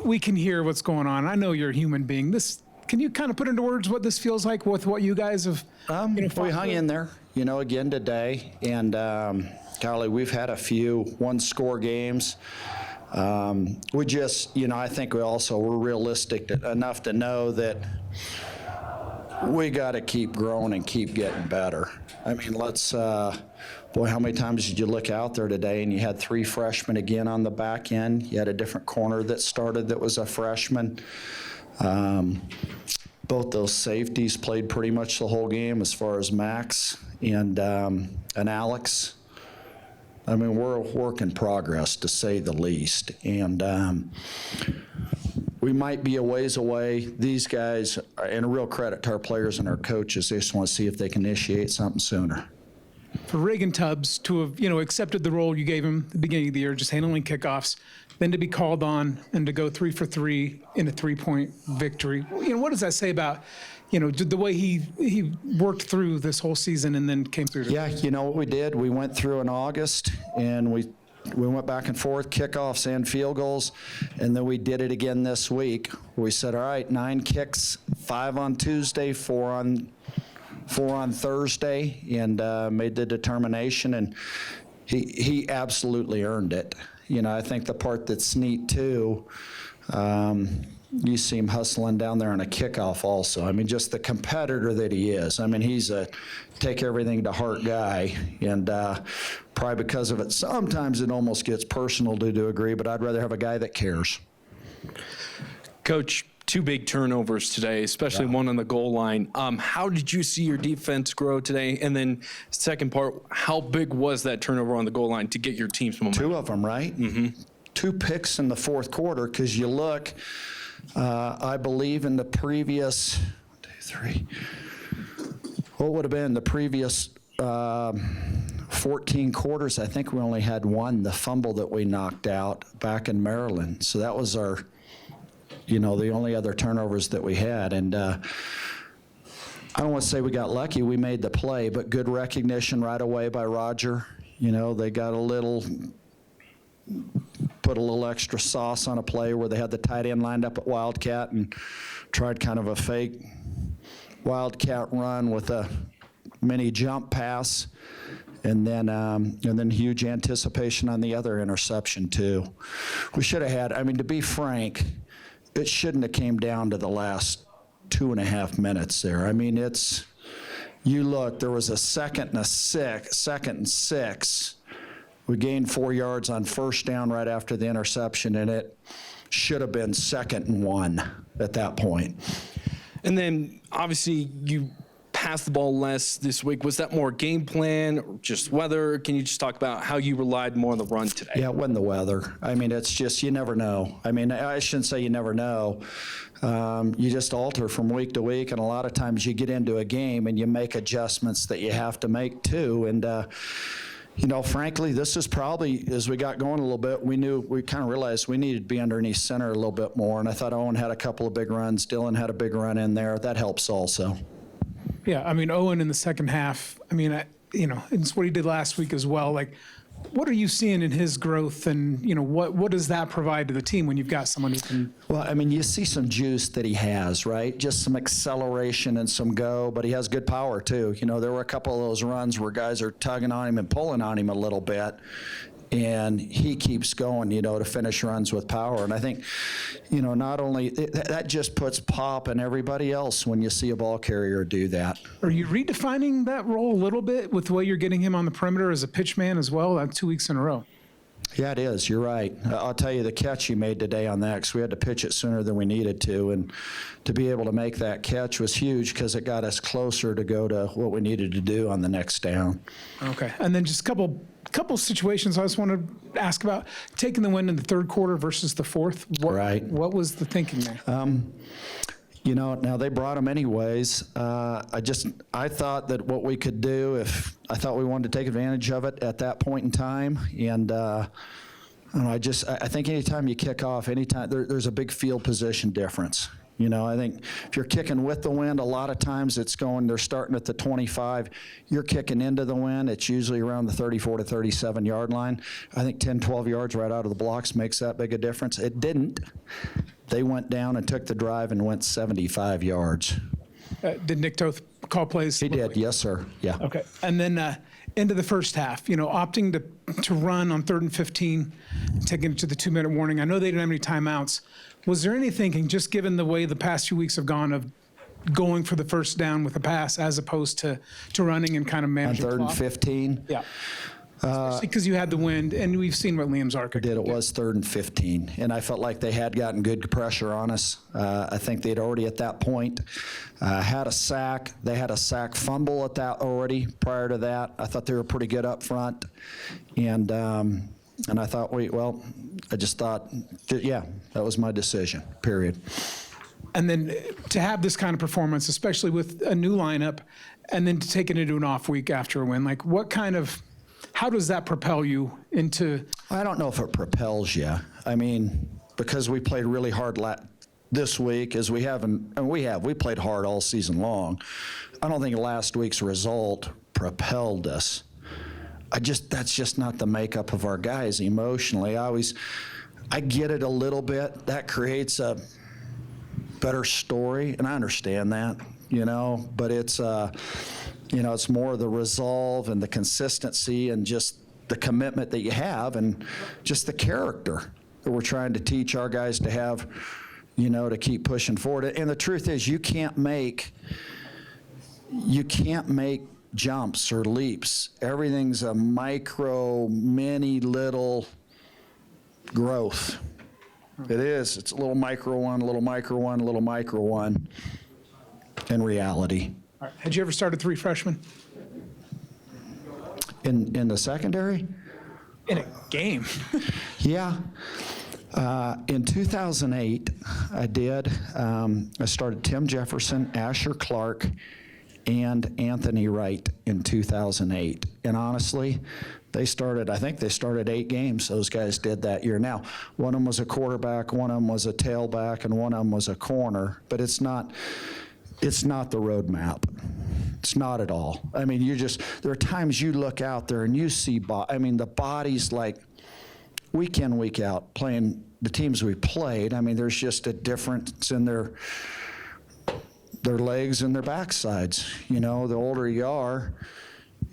we can hear what's going on. I know you're a human being. Can you kind of put into words what this feels like with what you guys have? We hung in there, again today, and golly, we've had a few one-score games. We just, I think we're realistic enough to know that we got to keep growing and keep getting better. I mean, how many times did you look out there today and you had 3 freshmen again on the back end? You had a different corner that started that was a freshman. Both those safeties played pretty much the whole game as far as Max and Alex. I mean, we're a work in progress, to say the least. And we might be a ways away. These guys, and a real credit to our players and our coaches, they just want to see if they can initiate something sooner. For Reagan Tubbs to have, accepted the role you gave him at the beginning of the year, just handling kickoffs, then to be called on and to go 3 for 3 in a 3-point victory. What does that say about, the way he worked through this whole season and then came through? Yeah, what we did? We went through in August, and we went back and forth, kickoffs and field goals, and then we did it again this week. We said, all right, 9 kicks, 5 on Tuesday, 4 on Thursday, and made the determination, and he absolutely earned it. I think the part that's neat too, you see him hustling down there on a kickoff also. I mean, just the competitor that he is. I mean, he's a take everything to heart guy, and probably because of it, sometimes it almost gets personal to a degree, but I'd rather have a guy that cares. Coach, 2 big turnovers today, especially one on the goal line. How did you see your defense grow today? And then second part, how big was that turnover on the goal line to get your team's momentum? 2 of them, right? Mm-hmm. 2 picks in the fourth quarter, because you look, I believe in the previous, 1, 2, 3, what would have been the previous 14 quarters, I think we only had 1, the fumble that we knocked out back in Maryland. So that was our, the only other turnovers that we had. And I don't want to say we got lucky. We made the play, but good recognition right away by Roger. They got put a little extra sauce on a play where they had the tight end lined up at Wildcat and tried kind of a fake Wildcat run with a mini jump pass. And then huge anticipation on the other interception too. We should have had, to be frank, it shouldn't have came down to the last 2.5 minutes there. I mean, you look, there was a second and 6. We gained 4 yards on first down right after the interception, and it should have been 2nd and 1 at that point. And then, obviously, you passed the ball less this week. Was that more game plan or just weather? Can you just talk about how you relied more on the run today? Yeah, it wasn't the weather. I mean, it's just, you never know. I mean, I shouldn't say you never know. You just alter from week to week, and a lot of times you get into a game and you make adjustments that you have to make too. And, frankly, this is probably, as we got going a little bit, we kind of realized we needed to be underneath center a little bit more. And I thought Owen had a couple of big runs. Dylan had a big run in there. That helps also. Yeah, Owen in the second half, it's what he did last week as well. Like, what are you seeing in his growth, and, what does that provide to the team when you've got someone who can? Well, you see some juice that he has, right? Just some acceleration and some go, but he has good power too. There were a couple of those runs where guys are tugging on him and pulling on him a little bit, and he keeps going, to finish runs with power. And I think, not only that just puts pop in everybody else when you see a ball carrier do that. Are you redefining that role a little bit with the way you're getting him on the perimeter as a pitch man as well? 2 weeks in a row. Yeah, it is. You're right. I'll tell you the catch he made today on that, because we had to pitch it sooner than we needed to, and to be able to make that catch was huge because it got us closer to go to what we needed to do on the next down. Okay, and then just a couple situations I just want to ask about. Taking the win in the third quarter versus the fourth. Right. What was the thinking there? Now they brought them anyways. I thought that what we could do, I thought we wanted to take advantage of it at that point in time, and I think anytime you kick off, there's a big field position difference. You know, I think if you're kicking with the wind, a lot of times they're starting at the 25. You're kicking into the wind, it's usually around the 34 to 37 yard line. I think 10, 12 yards right out of the blocks makes that big a difference. It didn't. They went down and took the drive and went 75 yards. Did Nick Toth call plays? He did, yes, sir. Yeah. Okay. And then into the first half, opting to run on 3rd and 15, taking it to the 2-minute warning. I know they didn't have any timeouts. Was there any thinking, just given the way the past few weeks have gone, of going for the first down with a pass as opposed to running and kind of On managing 3rd and clock? 15? Yeah. Especially because you had the wind, and we've seen what Liam Zarka It was 3rd and 15, and I felt like they had gotten good pressure on us. I think they'd already at that point had a sack. They had a sack fumble at that already. Prior to that, I thought they were pretty good up front, and I thought, I just thought, yeah, that was my decision, period. And then to have this kind of performance, especially with a new lineup, and then to take it into an off week after a win, like how does that propel you into? I don't know if it propels you. I mean, because we played really hard this week, as we played hard all season long. I don't think last week's result propelled us. That's just not the makeup of our guys emotionally. I get it a little bit. That creates a better story, and I understand that, but it's it's more the resolve and the consistency and just the commitment that you have and just the character that we're trying to teach our guys to have, to keep pushing forward. And the truth is, you can't make jumps or leaps. Everything's a mini little growth. It is. It's a little micro one, a little micro one, a little micro one in reality. All right. Had you ever started 3 freshmen? In the secondary? In a game. Yeah. In 2008, I did. I started Tim Jefferson, Asher Clark, and Anthony Wright in 2008. And honestly, I think they started 8 games, those guys did that year. Now, one of them was a quarterback, one of them was a tailback, and one of them was a corner. But it's not the roadmap. It's not at all. I mean, there are times you look out there and you see, the bodies like week in, week out, playing the teams we played. I mean, there's just a difference in their legs and their backsides. The older you are,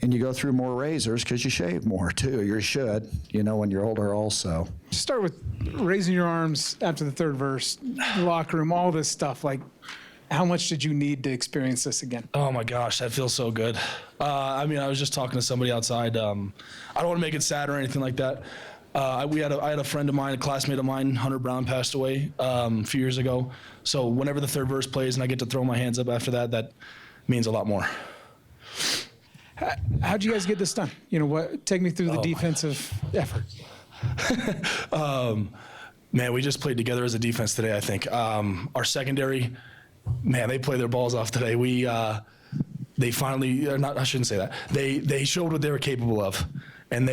and you go through more razors because you shave more too. You should, when you're older also. Start with raising your arms after the 3rd verse, locker room, all this stuff. Like, how much did you need to experience this again? Oh my gosh, that feels so good. I was just talking to somebody outside. I don't want to make it sad or anything like that. I had a friend of mine, a classmate of mine, Hunter Brown, passed away a few years ago. So whenever the 3rd verse plays and I get to throw my hands up after that, that means a lot more. How'd you guys get this done? Take me through the defensive effort. Man, we just played together as a defense today, I think. Our secondary, man, they played their balls off today. They finally, I shouldn't say that. They showed what they were capable of. And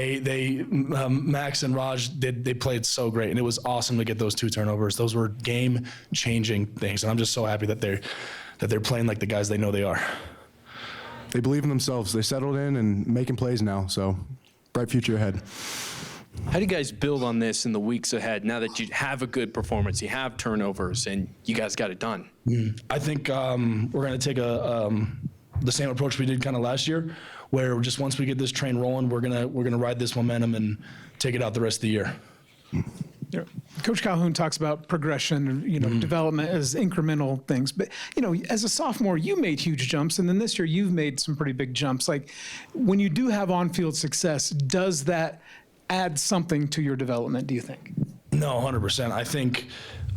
Max and Raj they played so great, and it was awesome to get those 2 turnovers. Those were game-changing things, and I'm just so happy that they're playing like the guys they know they are. They believe in themselves. They settled in and making plays now, so bright future ahead. How do you guys build on this in the weeks ahead now that you have a good performance, you have turnovers, and you guys got it done? I think we're going to take the same approach we did kind of last year, where just once we get this train rolling, we're gonna ride this momentum and take it out the rest of the year. Yeah. Coach Calhoun talks about progression, development as incremental things. But, as a sophomore, you made huge jumps. And then this year, you've made some pretty big jumps. Like, when you do have on-field success, does that add something to your development, do you think? No, 100%. I think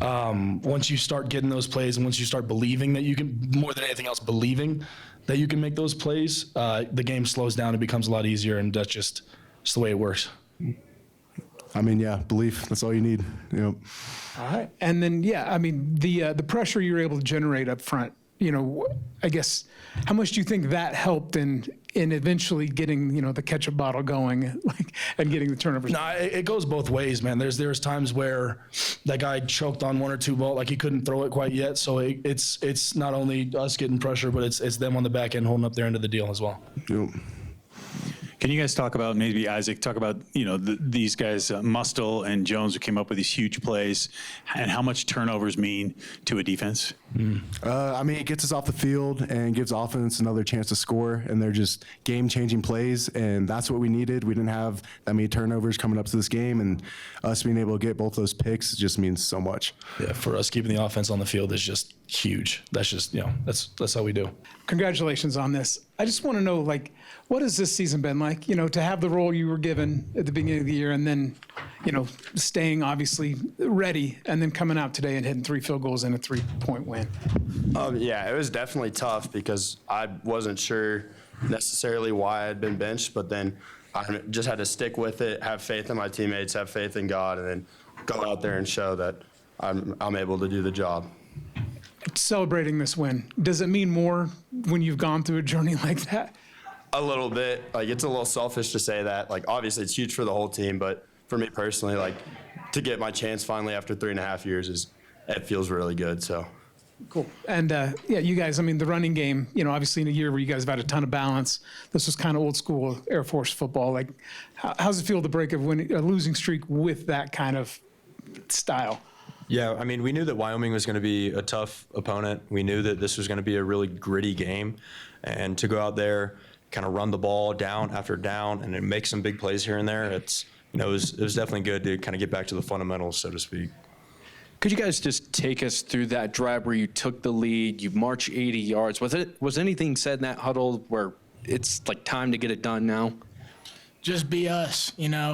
once you start getting those plays and once you start believing that you can, more than anything else, believing that you can make those plays, the game slows down and becomes a lot easier. And that's just the way it works. Belief, that's all you need. All right. And then, the pressure you're able to generate up front, I guess, how much do you think that helped in in eventually getting, the ketchup bottle going, and getting the turnovers? No, it goes both ways, man. There's times where that guy choked on one or two balls, like he couldn't throw it quite yet. So it's not only us getting pressure, but it's them on the back end holding up their end of the deal as well. Yep. Can you guys talk about, maybe Isaac, talk about, these guys, Mustel and Jones, who came up with these huge plays, and how much turnovers mean to a defense? It gets us off the field and gives offense another chance to score, and they're just game-changing plays, and that's what we needed. We didn't have that many turnovers coming up to this game, and us being able to get both those picks just means so much. Yeah, for us, keeping the offense on the field is just huge. That's just, that's how we do. Congratulations on this. I just want to know, what has this season been like? To have the role you were given at the beginning of the year, and then, staying obviously ready, and then coming out today and hitting 3 field goals and a 3-point win. Yeah, it was definitely tough because I wasn't sure necessarily why I'd been benched, but then I just had to stick with it, have faith in my teammates, have faith in God, and then go out there and show that I'm able to do the job. Celebrating this win, does it mean more when you've gone through a journey like that? A little bit. It's a little selfish to say that. Obviously, it's huge for the whole team, but for me personally, to get my chance finally after 3.5 years it feels really good. So. Cool. And you guys, the running game, obviously in a year where you guys have had a ton of balance, this was kind of old school Air Force football. How's it feel to break a losing streak with that kind of style? Yeah, we knew that Wyoming was going to be a tough opponent. We knew that this was going to be a really gritty game, and to go out there, kind of run the ball down after down, and then make some big plays here and there. It was definitely good to kind of get back to the fundamentals, so to speak. Could you guys just take us through that drive where you took the lead, you marched 80 yards? Was anything said in that huddle where it's time to get it done now? Just be us,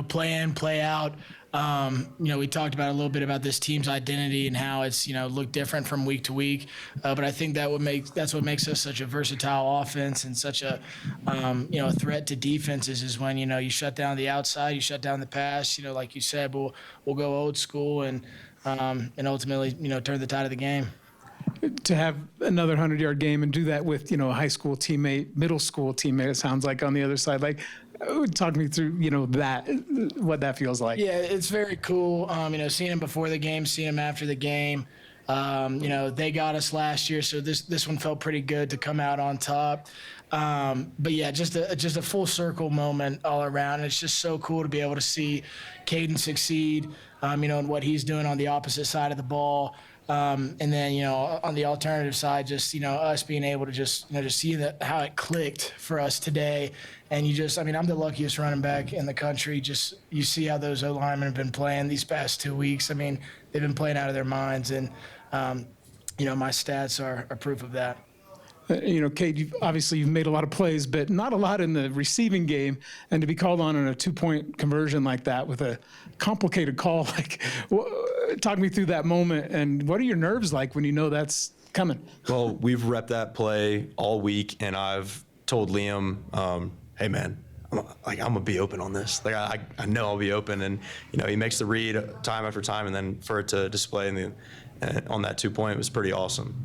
play in, play out. We talked about a little bit about this team's identity and how it's, looked different from week to week. But I think that's what makes us such a versatile offense and such a, a threat to defenses is when, you shut down the outside, you shut down the pass, like you said, we'll go old school and ultimately, turn the tide of the game. To have another 100-yard game and do that with, a high school teammate, middle school teammate, it sounds like on the other side, talk me through, what that feels like. Yeah, it's very cool. Seeing them before the game, seeing them after the game. They got us last year, so this one felt pretty good to come out on top. But yeah, just a full circle moment all around. And it's just so cool to be able to see Caden succeed, and what he's doing on the opposite side of the ball. And then, on the alternative side, just, us being able to just see how it clicked for us today. And I'm the luckiest running back in the country. Just, you see how those O-linemen have been playing these past 2 weeks. They've been playing out of their minds. And, my stats are proof of that. Kate, you've made a lot of plays, but not a lot in the receiving game. And to be called on a 2-point conversion like that with a complicated call, talk me through that moment. And what are your nerves like when you know that's coming? Well, we've repped that play all week, and I've told Liam, hey, man, I'm going to be open on this. I know I'll be open. And, he makes the read time after time, and then for it to display on that 2-point was pretty awesome.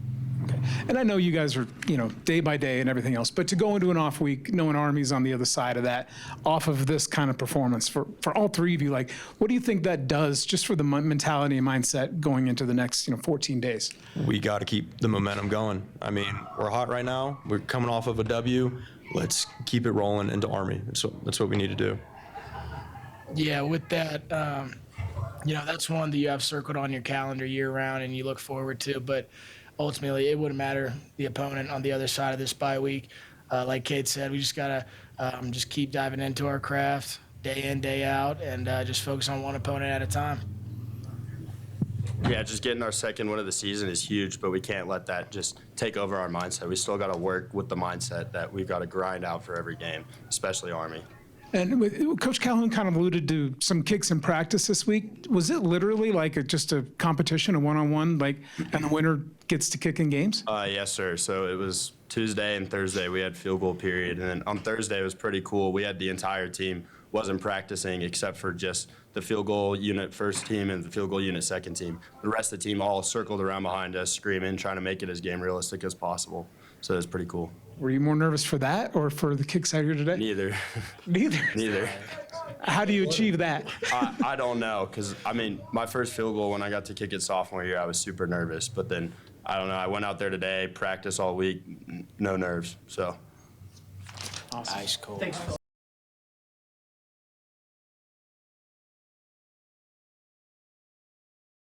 Okay. And I know you guys are, day by day and everything else, but to go into an off week, knowing Army's on the other side of that, off of this kind of performance for all three of you, what do you think that does just for the mentality and mindset going into the next, 14 days? We got to keep the momentum going. We're hot right now. We're coming off of a W. Let's keep it rolling into Army. That's what we need to do. Yeah, with that, that's one that you have circled on your calendar year round and you look forward to, but ultimately, it wouldn't matter the opponent on the other side of this bye week. Like Kate said, we just got to just keep diving into our craft day in, day out, and just focus on one opponent at a time. Yeah, just getting our second win of the season is huge, but we can't let that just take over our mindset. We still got to work with the mindset that we've got to grind out for every game, especially Army. And Coach Calhoun kind of alluded to some kicks in practice this week. Was it literally just a competition, a one-on-one, and the winner gets to kick in games? Yes, sir. So it was Tuesday and Thursday we had field goal period, and then on Thursday it was pretty cool. We had the entire team wasn't practicing except for just the field goal unit first team and the field goal unit second team. The rest of the team all circled around behind us, screaming, trying to make it as game realistic as possible. So it was pretty cool. Were you more nervous for that or for the kicks out here today? Neither. Neither. Neither. How do you achieve that? I don't know, because, I mean, my first field goal when I got to kick it sophomore year, I was super nervous. But then, I don't know, I went out there today, practice all week, no nerves, so. Ice cold.